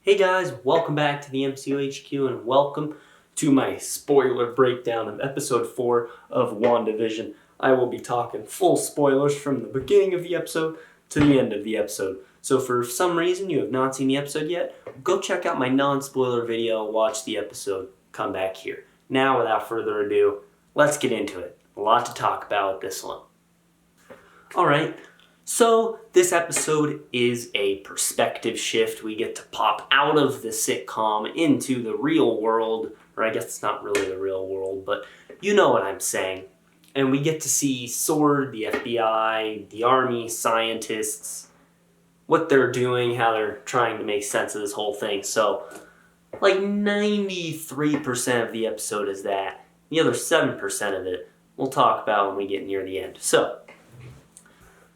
Hey guys, welcome back to the MCU HQ and welcome to my spoiler breakdown of episode 4 of WandaVision. I will be talking full spoilers from the beginning of the episode to the end of the episode. So for some reason you have not seen the episode yet, go check out my non-spoiler video, watch the episode, come back here. Now without further ado, let's get into it. A lot to talk about with this one. Alright. So, this episode is a perspective shift. We get to pop out of the sitcom into the real world, or I guess it's not really the real world, but you know what I'm saying. And we get to see SWORD, the FBI, the Army, scientists, what they're doing, how they're trying to make sense of this whole thing. So, like 93% of the episode is that. The other 7% of it we'll talk about when we get near the end. So,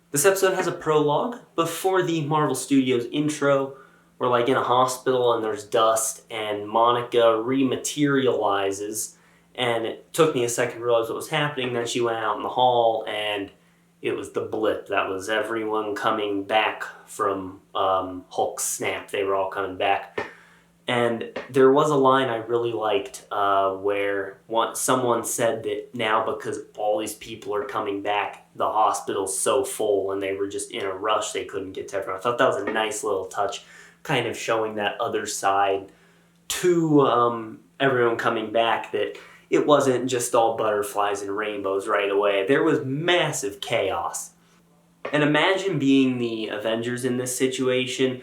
this episode has a prologue before the Marvel Studios intro. We're like in a hospital and there's dust and Monica rematerializes, and it took me a second to realize what was happening. Then she went out in the hall and it was the blip. That was everyone coming back from Hulk's snap. They were all coming back. And there was a line I really liked where someone said that now because all these people are coming back, the hospital's so full and they were just in a rush they couldn't get to everyone. I thought that was a nice little touch, kind of showing that other side to everyone coming back, that it wasn't just all butterflies and rainbows right away. There was massive chaos. And imagine being the Avengers in this situation.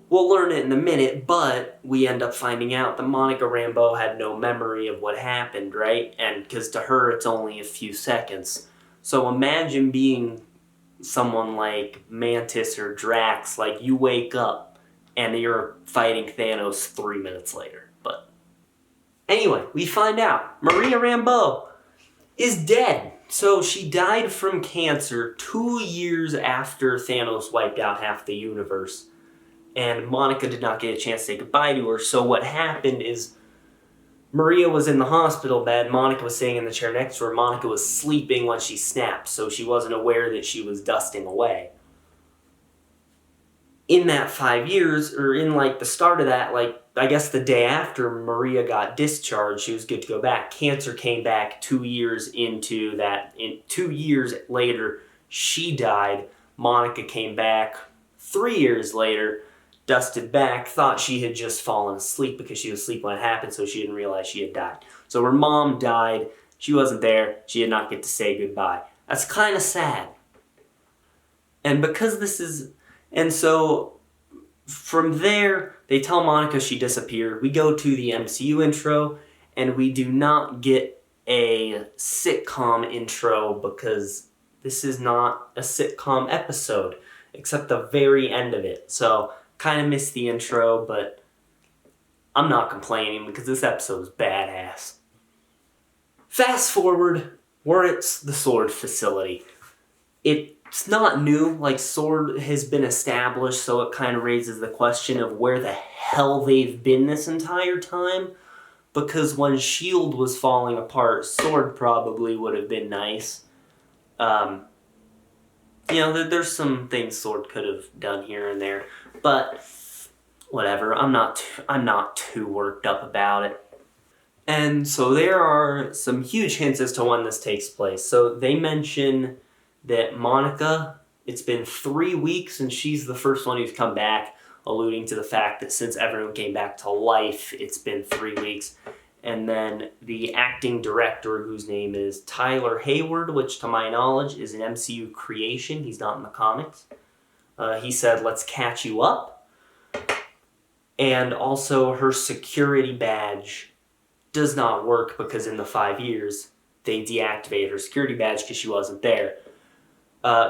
We'll learn it in a minute, but we end up finding out that Monica Rambeau had no memory of what happened, right? And because to her, it's only a few seconds. So imagine being someone like Mantis or Drax, like you wake up and you're fighting Thanos 3 minutes later. But anyway, we find out Maria Rambeau is dead. So she died from cancer 2 years after Thanos wiped out half the universe. And Monica did not get a chance to say goodbye to her. So what happened is Maria was in the hospital bed. Monica was sitting in the chair next to her. Monica was sleeping when she snapped, so she wasn't aware that she was dusting away. In that 5 years, or in like the start of that, like I guess the day after Maria got discharged, she was good to go back. Cancer came back 2 years into that. 2 years later, she died. Monica came back 3 years later, dusted back, thought she had just fallen asleep because she was asleep when it happened, so she didn't realize she had died. So her mom died, she wasn't there, she did not get to say goodbye. That's kind of sad. And because this is... And so, from there, they tell Monica she disappeared. We go to the MCU intro, and we do not get a sitcom intro because this is not a sitcom episode, except the very end of it. So, kind of missed the intro, but I'm not complaining because this episode is badass. Fast forward, we're at the SWORD facility. It's not new, like SWORD has been established, so it kind of raises the question of where the hell they've been this entire time. Because when S.H.I.E.L.D. was falling apart, SWORD probably would have been nice. You know, there's some things SWORD could have done here and there, but whatever. I'm not too worked up about it. And so there are some huge hints as to when this takes place. So they mention that Monica, it's been 3 weeks and she's the first one who's come back, alluding to the fact that since everyone came back to life, it's been 3 weeks. And then the acting director, whose name is Tyler Hayward, which to my knowledge is an MCU creation. He's not in the comics. He said, "Let's catch you up." And also her security badge does not work because in the 5 years, they deactivated her security badge because she wasn't there.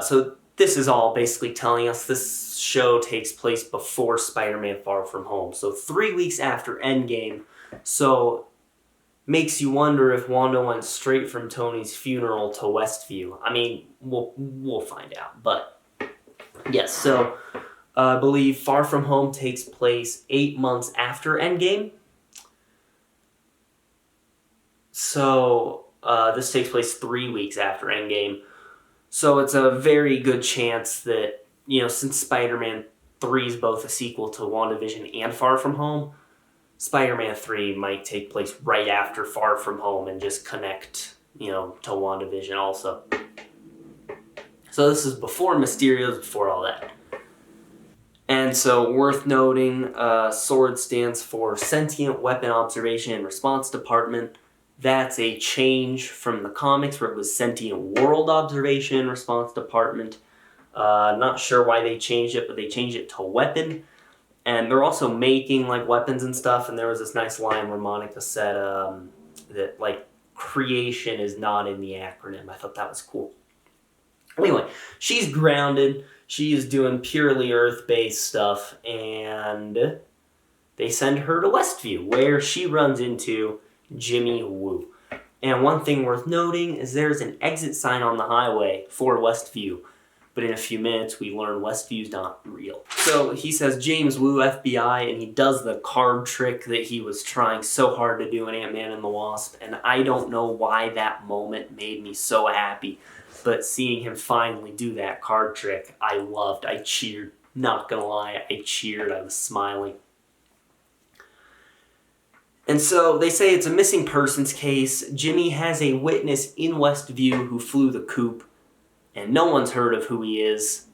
So this is all basically telling us this show takes place before Spider-Man Far From Home. So 3 weeks after Endgame. So makes you wonder if Wanda went straight from Tony's funeral to Westview. I mean, we'll find out. But yes, so I believe Far From Home takes place 8 months after Endgame. So this takes place 3 weeks after Endgame. So it's a very good chance that, you know, since Spider-Man 3 is both a sequel to WandaVision and Far From Home. Spider-Man 3 might take place right after Far From Home and just connect, to WandaVision also. So this is before Mysterio, before all that. And so, worth noting, SWORD stands for Sentient Weapon Observation and Response Department. That's a change from the comics where it was Sentient World Observation and Response Department. Not sure why they changed it, but they changed it to Weapon. And they're also making, weapons and stuff, and there was this nice line where Monica said that, creation is not in the acronym. I thought that was cool. Anyway, she's grounded. She is doing purely Earth-based stuff, and they send her to Westview, where she runs into Jimmy Woo. And one thing worth noting is there's an exit sign on the highway for Westview, but in a few minutes we learn Westview's not real. So he says, James Woo, FBI, and he does the card trick that he was trying so hard to do in Ant-Man and the Wasp, and I don't know why that moment made me so happy. But seeing him finally do that card trick, I loved. I cheered. Not gonna lie, I cheered. I was smiling. And so they say it's a missing persons case. Jimmy has a witness in Westview who flew the coop, and no one's heard of who he is.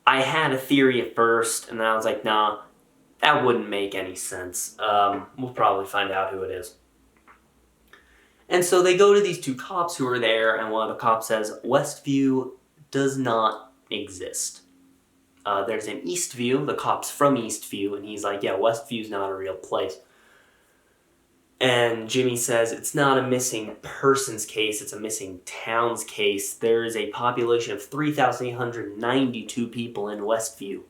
I had a theory at first, and then I was like, nah, that wouldn't make any sense. We'll probably find out who it is. And so they go to these 2 cops who are there, and one of the cops says, Westview does not exist. There's an Eastview, the cop's from Eastview, and he's like, yeah, Westview's not a real place. And Jimmy says, it's not a missing persons case, it's a missing towns case. There is a population of 3,892 people in Westview.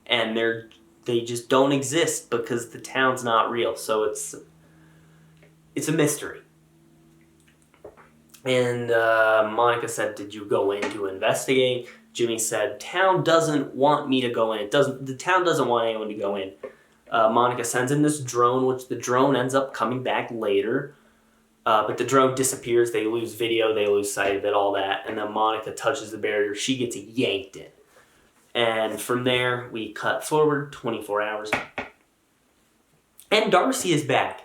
And they just don't exist because the town's not real, so it's a mystery. And Monica said, did you go in to investigate? Jimmy said, town doesn't want me to go in. The town doesn't want anyone to go in. Monica sends in this drone, which the drone ends up coming back later. But the drone disappears. They lose video. They lose sight of it, all that. And then Monica touches the barrier. She gets yanked in. And from there, we cut forward 24 hours. And Darcy is back.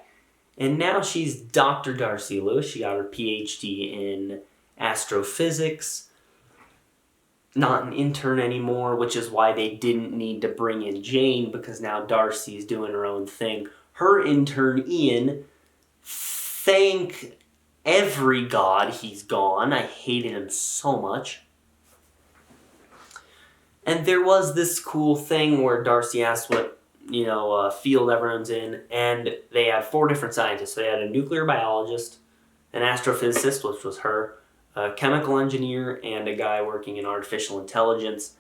And now she's Dr. Darcy Lewis. She got her PhD in astrophysics. Not an intern anymore, which is why they didn't need to bring in Jane, because now Darcy's doing her own thing. Her intern, Ian, thank every god he's gone. I hated him so much. And there was this cool thing where Darcy asked what field everyone's in, and they had 4 different scientists. So they had a nuclear biologist, an astrophysicist, which was her, a chemical engineer, and a guy working in artificial intelligence,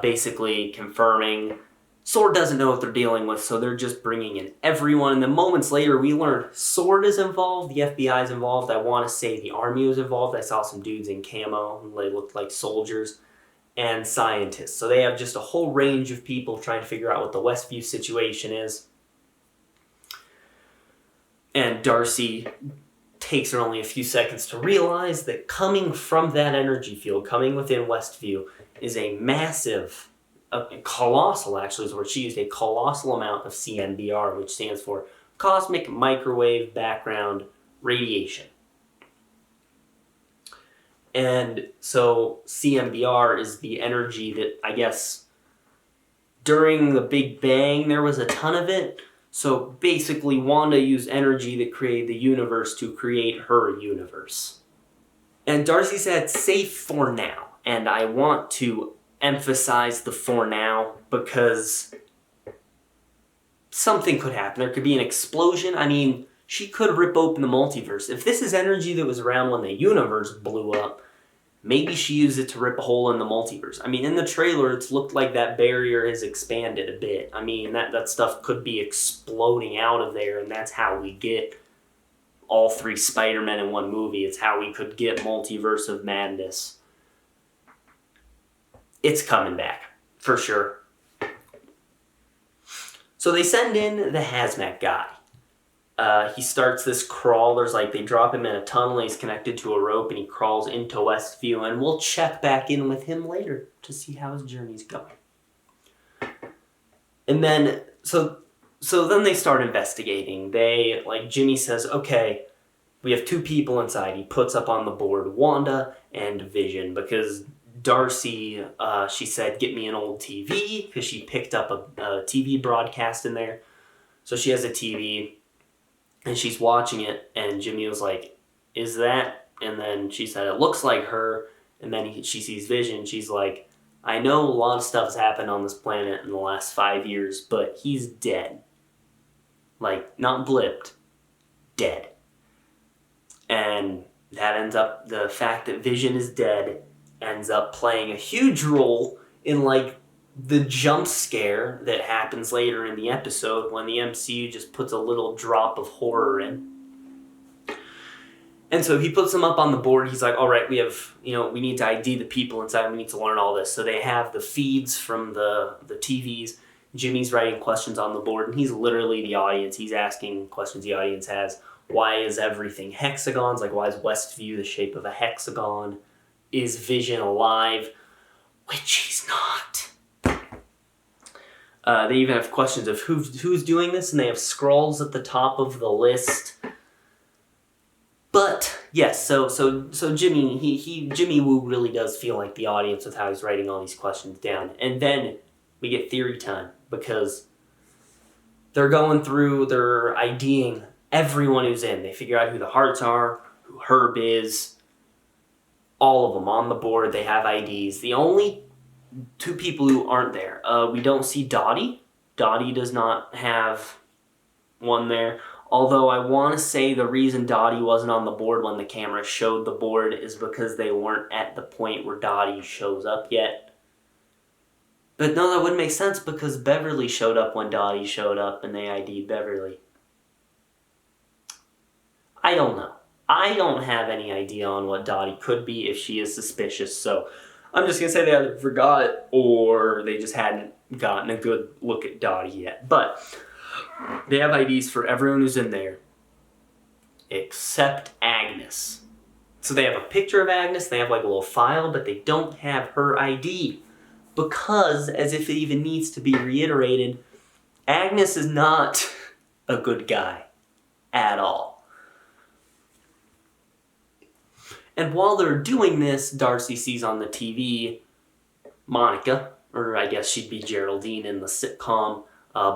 basically confirming SWORD doesn't know what they're dealing with, so they're just bringing in everyone. And then moments later, we learn SWORD is involved, the FBI is involved, I want to say the Army was involved. I saw some dudes in camo, and they looked like soldiers, and scientists. So they have just a whole range of people trying to figure out what the Westview situation is. And Darcy takes her only a few seconds to realize that coming from that energy field, coming within Westview, is a massive, colossal actually is where she used, a colossal amount of CMBR, which stands for Cosmic Microwave Background Radiation. And so CMBR is the energy that, I guess, during the Big Bang, there was a ton of it. So basically, Wanda used energy that created the universe to create her universe. And Darcy said, safe for now. And I want to emphasize the for now because something could happen. There could be an explosion. I mean, she could rip open the multiverse. If this is energy that was around when the universe blew up, maybe she used it to rip a hole in the multiverse. I mean, in the trailer, it's looked like that barrier has expanded a bit. I mean, that stuff could be exploding out of there, and that's how we get all 3 Spider-Men in one movie. It's how we could get Multiverse of Madness. It's coming back, for sure. So they send in the hazmat guy. He starts this crawl. They drop him in a tunnel and he's connected to a rope and he crawls into Westview, and we'll check back in with him later to see how his journey's going. And then, so then they start investigating. Jimmy says, okay, we have 2 people inside. He puts up on the board Wanda and Vision, because Darcy, she said, get me an old TV, because she picked up a TV broadcast in there. So she has a TV, and she's watching it, and Jimmy was like, is that? And then she said, it looks like her. And then she sees Vision. She's like, I know a lot of stuff has happened on this planet in the last 5 years, but he's dead. Like, not blipped, dead. And that ends up, the fact that Vision is dead ends up playing a huge role in, like, the jump scare that happens later in the episode when the MCU just puts a little drop of horror in. And so he puts them up on the board. He's like, all right, we need to ID the people inside. We need to learn all this. So they have the feeds from the TVs. Jimmy's writing questions on the board, and he's literally the audience. He's asking questions the audience has. Why is everything hexagons? Like, why is Westview the shape of a hexagon? Is Vision alive? Which he's not. They even have questions of who's doing this, and they have scrolls at the top of the list. But yes, so Jimmy Jimmy Woo really does feel like the audience with how he's writing all these questions down. And then we get theory time, because they're IDing everyone who's in. They figure out who the Hearts are, who Herb is, all of them on the board. They have IDs. The only 2 people who aren't there, we don't see Dottie. Dottie does not have one there. Although I want to say the reason Dottie wasn't on the board when the camera showed the board is because they weren't at the point where Dottie shows up yet. But no, that wouldn't make sense, because Beverly showed up when Dottie showed up and they ID'd Beverly. I don't know. I don't have any idea on what Dottie could be if she is suspicious, so I'm just going to say they either forgot it or they just hadn't gotten a good look at Dottie yet. But they have IDs for everyone who's in there except Agnes. So they have a picture of Agnes, they have like a little file, but they don't have her ID. Because, as if it even needs to be reiterated, Agnes is not a good guy at all. And while they're doing this, Darcy sees on the TV Monica, or I guess she'd be Geraldine in the sitcom,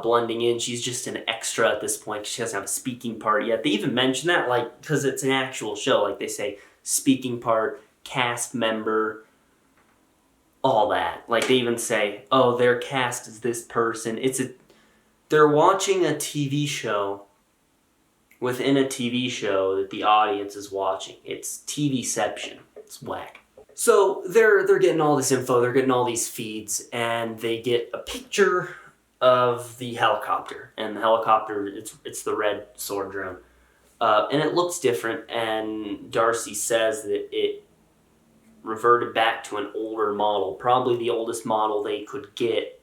blending in. She's just an extra at this point. She doesn't have a speaking part yet. They even mention that, like, because it's an actual show. Like, they say speaking part, cast member, all that. Like, they even say, oh, their cast is this person. They're watching a TV show within a TV show that the audience is watching. It's TVception. It's whack. So they're getting all this info, they're getting all these feeds, and they get a picture of the helicopter. And the helicopter, it's the red sword drone. And it looks different, and Darcy says that it reverted back to an older model, probably the oldest model they could get.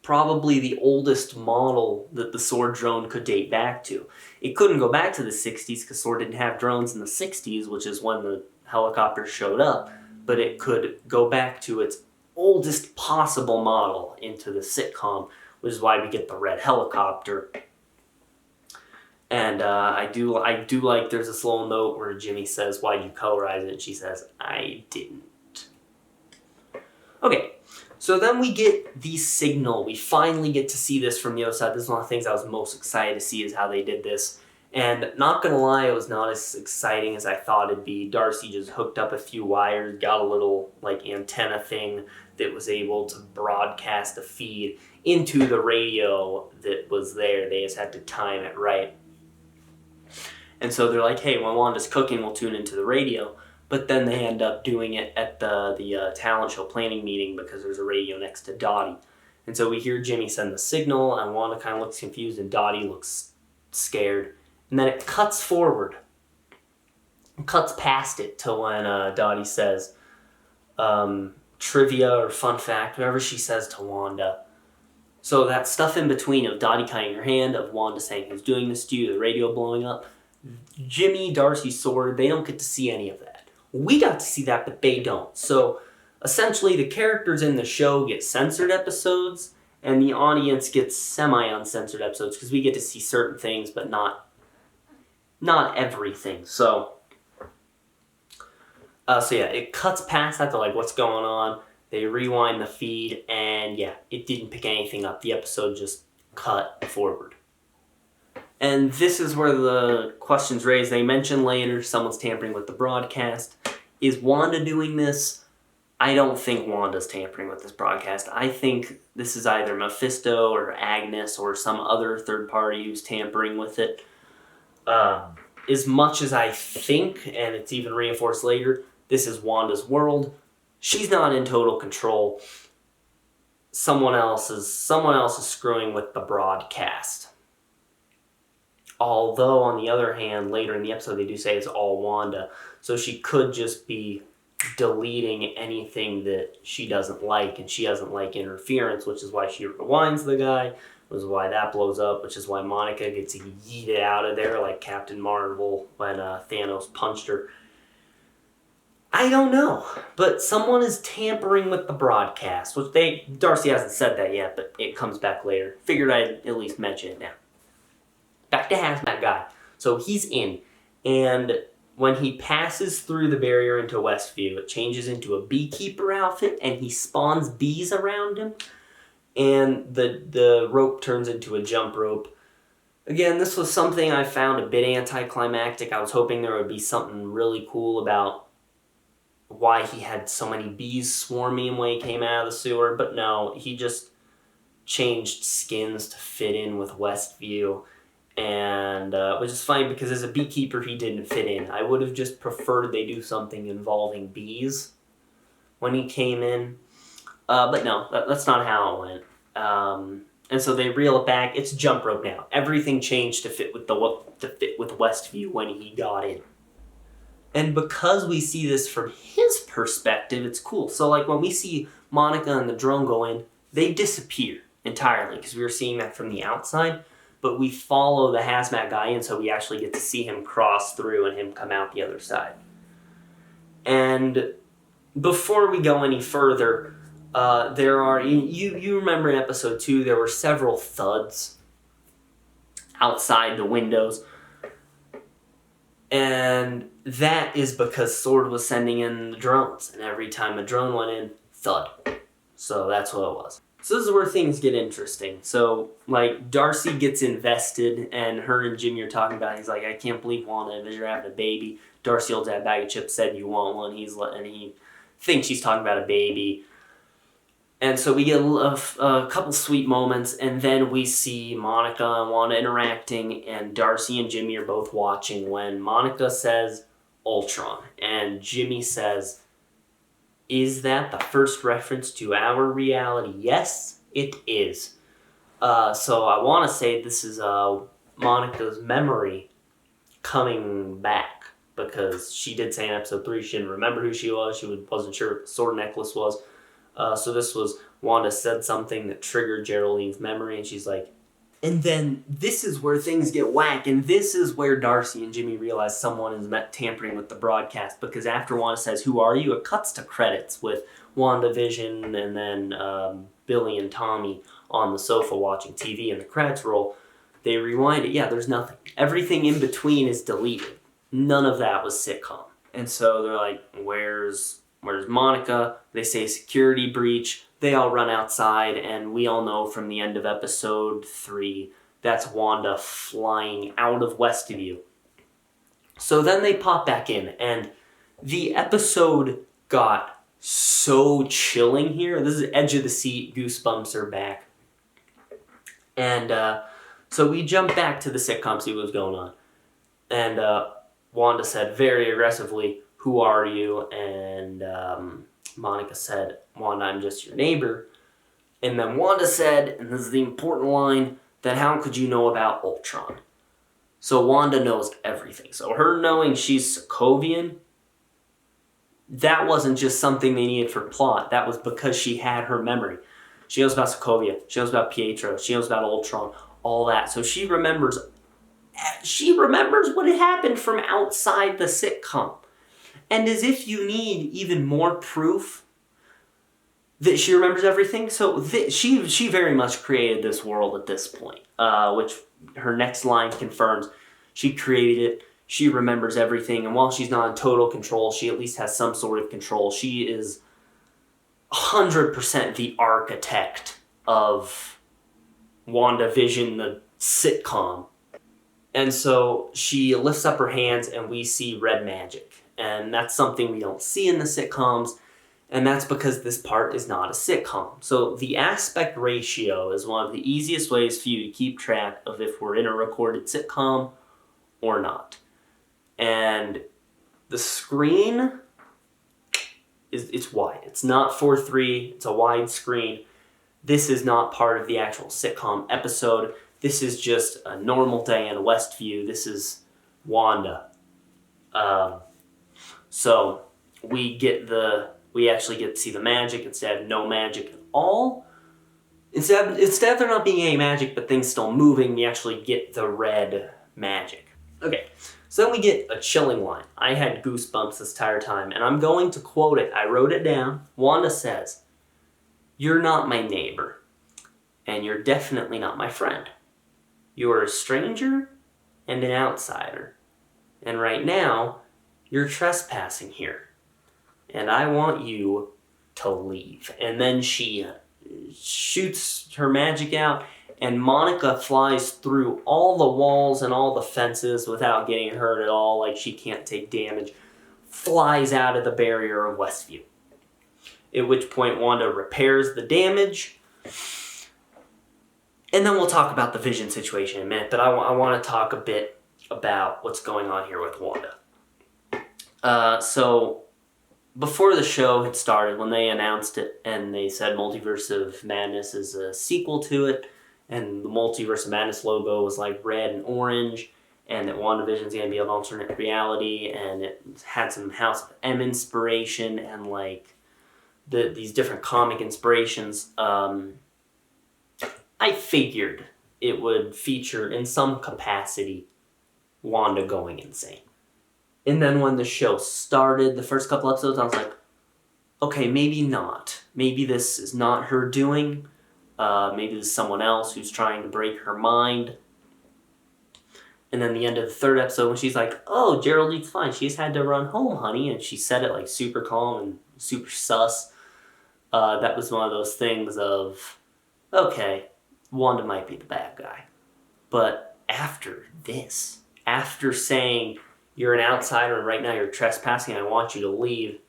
Probably the oldest model that the sword drone could date back to. It couldn't go back to the 60s because Sword didn't have drones in the 60s, which is when the helicopter showed up, but it could go back to its oldest possible model into the sitcom, which is why we get the red helicopter. And I do like, there's this little note where Jimmy says, why'd you colorize it? And she says, I didn't. Okay. So then we get the signal. We finally get to see this from the other side. This is one of the things I was most excited to see, is how they did this. And not gonna lie, it was not as exciting as I thought it'd be. Darcy just hooked up a few wires, got a little like antenna thing that was able to broadcast a feed into the radio that was there. They just had to time it right. And so they're like, hey, when Wanda's cooking, we'll tune into the radio. But then they end up doing it at the talent show planning meeting because there's a radio next to Dottie. And so we hear Jimmy send the signal, and Wanda kind of looks confused, and Dottie looks scared. And then it cuts forward. It cuts past it to when Dottie says trivia or fun fact, whatever she says to Wanda. So that stuff in between of Dottie cutting her hand, of Wanda saying who's doing this to you, the radio blowing up, Jimmy, Darcy, Sword, they don't get to see any of that. We got to see that, but they don't. So essentially the characters in the show get censored episodes, and the audience gets semi-uncensored episodes because we get to see certain things, but not everything. So yeah, it cuts past that to like what's going on. They rewind the feed, and yeah, it didn't pick anything up. The episode just cut forward. And this is where the question's raised. They mention later someone's tampering with the broadcast. Is Wanda doing this? I don't think Wanda's tampering with this broadcast. I think this is either Mephisto or Agnes or some other third party who's tampering with it. As much as I think, and it's even reinforced later, this is Wanda's world. She's not in total control. Someone else is screwing with the broadcast. Although, on the other hand, later in the episode, they do say it's all Wanda. So she could just be deleting anything that she doesn't like, and she doesn't like interference, which is why she rewinds the guy, which is why that blows up, which is why Monica gets yeeted out of there like Captain Marvel when Thanos punched her. I don't know, but someone is tampering with the broadcast, which Darcy hasn't said that yet, but it comes back later. Figured I'd at least mention it now. Back to Hazmat Guy. So he's in, and when he passes through the barrier into Westview, it changes into a beekeeper outfit, and he spawns bees around him, and the rope turns into a jump rope. Again, this was something I found a bit anticlimactic. I was hoping there would be something really cool about why he had so many bees swarming him when he came out of the sewer, but no, he just changed skins to fit in with Westview, and which is funny because as a beekeeper he didn't fit in. I would have just preferred they do something involving bees when he came in, but no, that's not how it went. And so they reel it back. It's jump rope now. Everything changed to fit with Westview when he got in. And because we see this from his perspective, it's cool. So like when we see Monica and the drone go in, they disappear entirely because we were seeing that from the outside. But we follow the hazmat guy in, so we actually get to see him cross through and him come out the other side. And before we go any further, there are, you remember in episode 2, there were several thuds outside the windows. And that is because Sword was sending in the drones, and every time a drone went in, thud. So that's what it was. So this is where things get interesting. So, like, Darcy gets invested, and her and Jimmy are talking about it. He's like, I can't believe Wanda and Vision are having a baby. Darcy holds that bag of chips, said you want one. And he thinks she's talking about a baby. And so we get a couple sweet moments, and then we see Monica and Wanda interacting, and Darcy and Jimmy are both watching when Monica says Ultron, and Jimmy says, is that the first reference to our reality? Yes, it is. So I want to say this is Monica's memory coming back, because she did say in episode 3 she didn't remember who she was. She wasn't sure what the sword necklace was. So this was Wanda said something that triggered Geraldine's memory, and she's like, and then this is where things get whack, and this is where Darcy and Jimmy realize someone is tampering with the broadcast, because after Wanda says, who are you? It cuts to credits with WandaVision and then Billy and Tommy on the sofa watching TV, and the credits roll. They rewind it. Yeah, there's nothing. Everything in between is deleted. None of that was sitcom. And so they're like, where's Monica? They say security breach. They all run outside, and we all know from the end of episode 3, that's Wanda flying out of Westview. So then they pop back in, and the episode got so chilling here. This is edge of the seat, goosebumps are back. And so we jump back to the sitcom, see what's going on. And Wanda said very aggressively, who are you? And Monica said, Wanda, I'm just your neighbor. And then Wanda said, and this is the important line, that how could you know about Ultron? So Wanda knows everything. So her knowing she's Sokovian, that wasn't just something they needed for plot. That was because she had her memory. She knows about Sokovia. She knows about Pietro. She knows about Ultron. All that. So she remembers what had happened from outside the sitcom. And as if you need even more proof that she remembers everything, so she very much created this world at this point, which her next line confirms. She created it. She remembers everything, and while she's not in total control, she at least has some sort of control. She is 100% the architect of WandaVision, the sitcom. And so she lifts up her hands and we see red magic. And that's something we don't see in the sitcoms. And that's because this part is not a sitcom. So the aspect ratio is one of the easiest ways for you to keep track of if we're in a recorded sitcom or not. And the screen it's wide. It's not 4:3. It's a wide screen. This is not part of the actual sitcom episode. This is just a normal day in Westview. This is Wanda. So we actually get to see the magic instead of no magic at all. Instead of there not being any magic but things still moving, we actually get the red magic. Okay, so then we get a chilling line. I had goosebumps this entire time, and I'm going to quote it. I wrote it down. Wanda says, "You're not my neighbor, and you're definitely not my friend. You are a stranger and an outsider. And right now, you're trespassing here. And I want you to leave." And then she shoots her magic out, and Monica flies through all the walls and all the fences without getting hurt at all, like she can't take damage, flies out of the barrier of Westview. At which point Wanda repairs the damage. And then we'll talk about the Vision situation in a minute, but I want to talk a bit about what's going on here with Wanda. So before the show had started, when they announced it and they said Multiverse of Madness is a sequel to it, and the Multiverse of Madness logo was like red and orange, and that WandaVision's going to be an alternate reality, and it had some House of M inspiration and like these different comic inspirations, I figured it would feature in some capacity Wanda going insane. And then when the show started, the first couple episodes, I was like, okay, maybe not. Maybe this is not her doing. Maybe this is someone else who's trying to break her mind. And then the end of the third episode, when she's like, "Oh, Geraldine's fine. She just had to run home, honey." And she said it like super calm and super sus. That was one of those things of, okay, Wanda might be the bad guy. But after this, after saying, "You're an outsider and right now you're trespassing, I want you to leave,"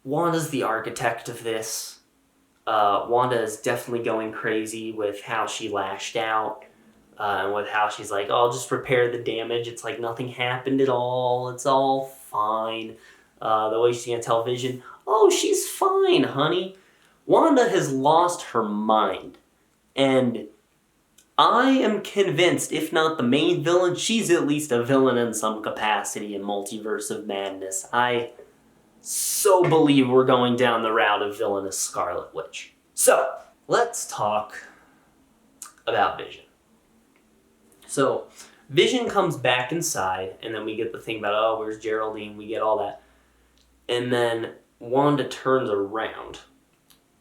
Wanda's the architect of this. Wanda is definitely going crazy with how she lashed out, and with how she's like, "Oh, I'll just repair the damage. It's like nothing happened at all. It's all fine." The way she's going to tell Vision, "Oh, she's fine, honey." Wanda has lost her mind. And I am convinced, if not the main villain, she's at least a villain in some capacity in Multiverse of Madness. I so believe we're going down the route of villainous Scarlet Witch. So, let's talk about Vision. So, Vision comes back inside, and then we get the thing about, oh, where's Geraldine? We get all that. And then Wanda turns around,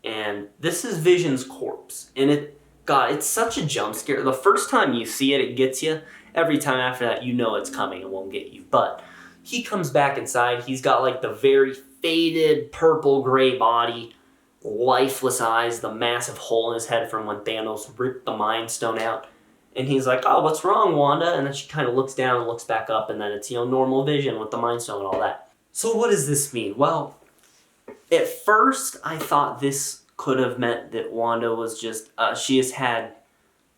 and this is Vision's corpse. And it's such a jump scare. The first time you see it, it gets you. Every time after that, you know it's coming. It won't get you. But he comes back inside. He's got like the very faded purple-gray body, lifeless eyes, the massive hole in his head from when Thanos ripped the Mind Stone out. And he's like, "Oh, what's wrong, Wanda?" And then she kind of looks down and looks back up, and then it's, normal Vision with the Mind Stone and all that. So what does this mean? Well, at first, I thought this could have meant that Wanda was just, she has had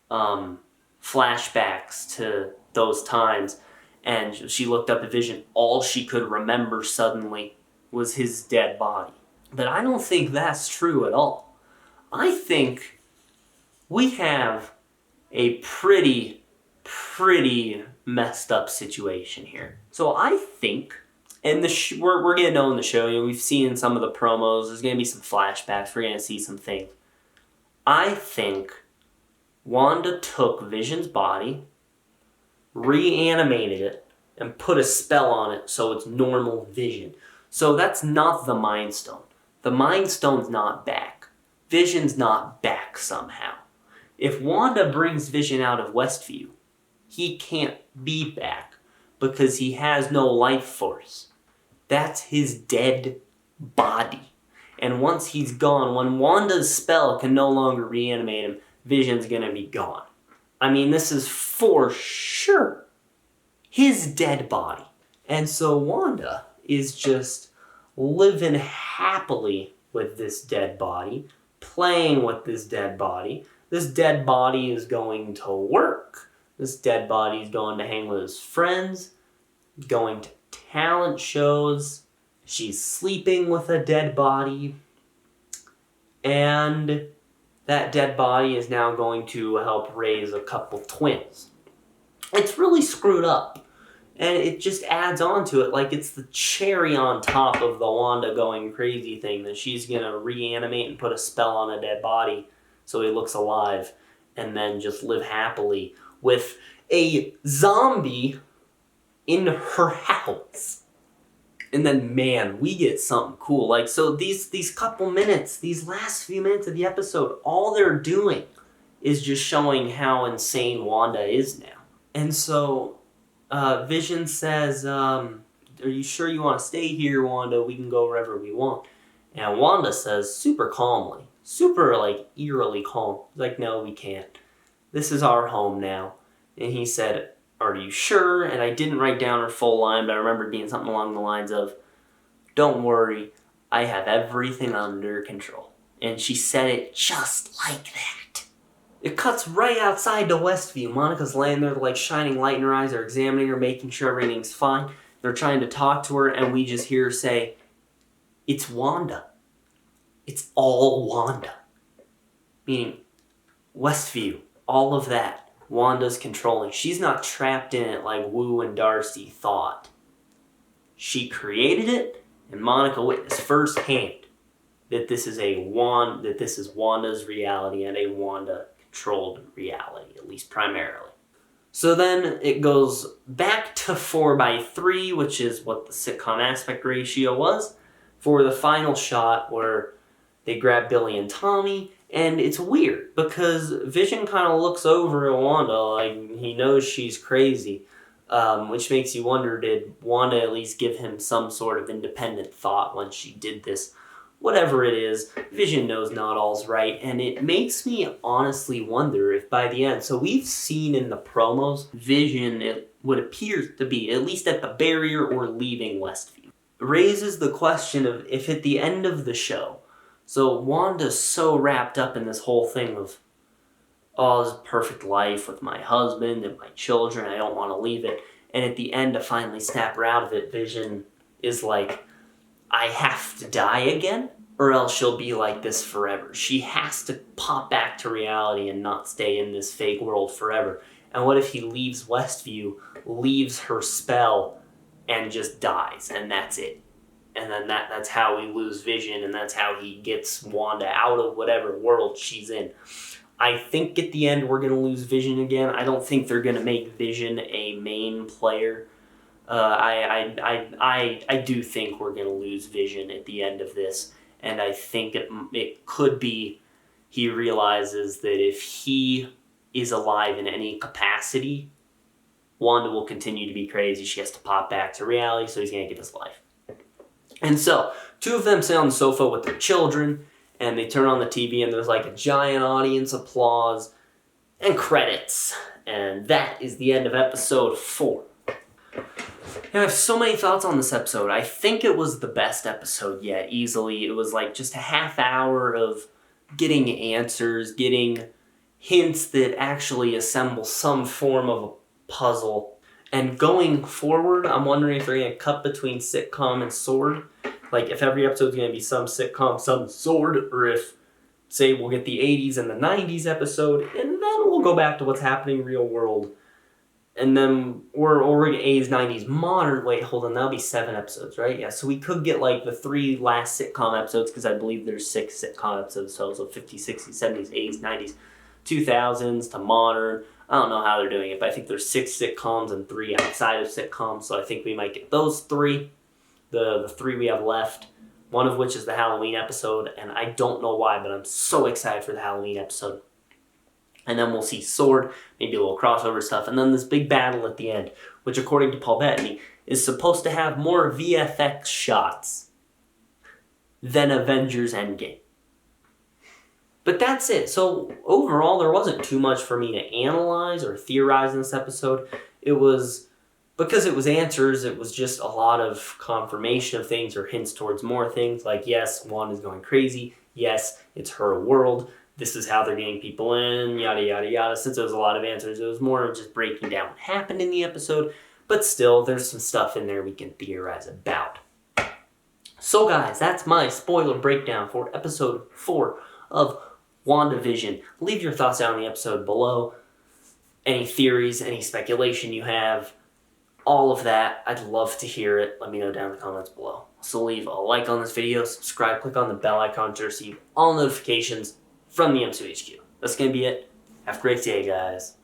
flashbacks to those times, and she looked up at Vision. All she could remember suddenly was his dead body. But I don't think that's true at all. I think we have a pretty messed up situation here. So I think, and we're getting to know in the show, we've seen in some of the promos, there's going to be some flashbacks, we're going to see some things. I think Wanda took Vision's body, reanimated it, and put a spell on it so it's normal Vision. So that's not the Mind Stone. The Mind Stone's not back. Vision's not back somehow. If Wanda brings Vision out of Westview, he can't be back because he has no life force. That's his dead body. And once he's gone, when Wanda's spell can no longer reanimate him, Vision's gonna be gone. I mean, this is for sure his dead body. And so Wanda is just living happily with this dead body, playing with this dead body. This dead body is going to work. This dead body is going to hang with his friends, going to talent shows. She's sleeping with a dead body. And that dead body is now going to help raise a couple twins. It's really screwed up. And it just adds on to it like it's the cherry on top of the Wanda going crazy thing, that she's going to reanimate and put a spell on a dead body so he looks alive and then just live happily with a zombie in her house. And then, man, we get something cool. Like, so these couple minutes, these last few minutes of the episode, all they're doing is just showing how insane Wanda is now. And so Vision says, are you sure you want to stay here, Wanda? We can go wherever we want. And Wanda says, super calmly, super, like, eerily calm, like, no, we can't. This is our home now. And he said, are you sure? And I didn't write down her full line, but I remember it being something along the lines of, don't worry, I have everything under control. And she said it just like that. It cuts right outside to Westview. Monica's laying there, like, shining light in her eyes. They're examining her, making sure everything's fine. They're trying to talk to her, and we just hear her say, it's Wanda. It's all Wanda. Meaning, Westview, all of that. Wanda's controlling. She's not trapped in it like Wu and Darcy thought. She created it, and Monica witnessed firsthand that this is Wanda's reality and a Wanda-controlled reality, at least primarily. So then it goes back to 4:3, which is what the sitcom aspect ratio was, for the final shot where they grab Billy and Tommy. And it's weird, because Vision kind of looks over at Wanda like he knows she's crazy, which makes you wonder, did Wanda at least give him some sort of independent thought when she did this? Whatever it is, Vision knows not all's right, and it makes me honestly wonder if by the end, so we've seen in the promos, Vision, it would appear to be, at least at the barrier or leaving Westview, raises the question of if at the end of the show, so Wanda's so wrapped up in this whole thing of, oh, this perfect life with my husband and my children, I don't want to leave it. And at the end, to finally snap her out of it, Vision is like, I have to die again, or else she'll be like this forever. She has to pop back to reality and not stay in this fake world forever. And what if he leaves Westview, leaves her spell, and just dies, and that's it? And then that's how we lose Vision, and that's how he gets Wanda out of whatever world she's in. I think at the end we're going to lose Vision again. I don't think they're going to make Vision a main player. I do think we're going to lose Vision at the end of this. And I think it could be he realizes that if he is alive in any capacity, Wanda will continue to be crazy. She has to pop back to reality, so he's going to get his life. And so, two of them sit on the sofa with their children, and they turn on the TV, and there's like a giant audience applause and credits. And that is the end of episode 4. And I have so many thoughts on this episode. I think it was the best episode yet, easily. It was like just a half hour of getting answers, getting hints that actually assemble some form of a puzzle. And going forward, I'm wondering if they're going to cut between sitcom and sword. Like, if every episode is going to be some sitcom, some sword, or if, say, we'll get the 80s and the 90s episode, and then we'll go back to what's happening real world. And then we're 80s, 90s modern. Wait, hold on. That'll be 7 episodes, right? Yeah. So we could get like the 3 last sitcom episodes because I believe there's 6 sitcom episodes. So 50s, 60s, 70s, 80s, 90s, 2000s to modern. I don't know how they're doing it, but I think there's 6 sitcoms and 3 outside of sitcoms. So I think we might get those 3. The 3 we have left. One of which is the Halloween episode, and I don't know why, but I'm so excited for the Halloween episode. And then we'll see Sword, maybe a little crossover stuff, and then this big battle at the end, which according to Paul Bettany, is supposed to have more VFX shots than Avengers Endgame. But that's it. So overall, there wasn't too much for me to analyze or theorize in this episode. Because it was answers, it was just a lot of confirmation of things or hints towards more things. Like, yes, Wanda's going crazy. Yes, it's her world. This is how they're getting people in, yada, yada, yada. Since there was a lot of answers, it was more of just breaking down what happened in the episode. But still, there's some stuff in there we can theorize about. So, guys, that's my spoiler breakdown for episode 4 of WandaVision. Leave your thoughts down in the episode below. Any theories, any speculation you have, all of that, I'd love to hear it. Let me know down in the comments below. So leave a like on this video, subscribe, click on the bell icon to receive all notifications from the MCU HQ. That's going to be it. Have a great day, guys.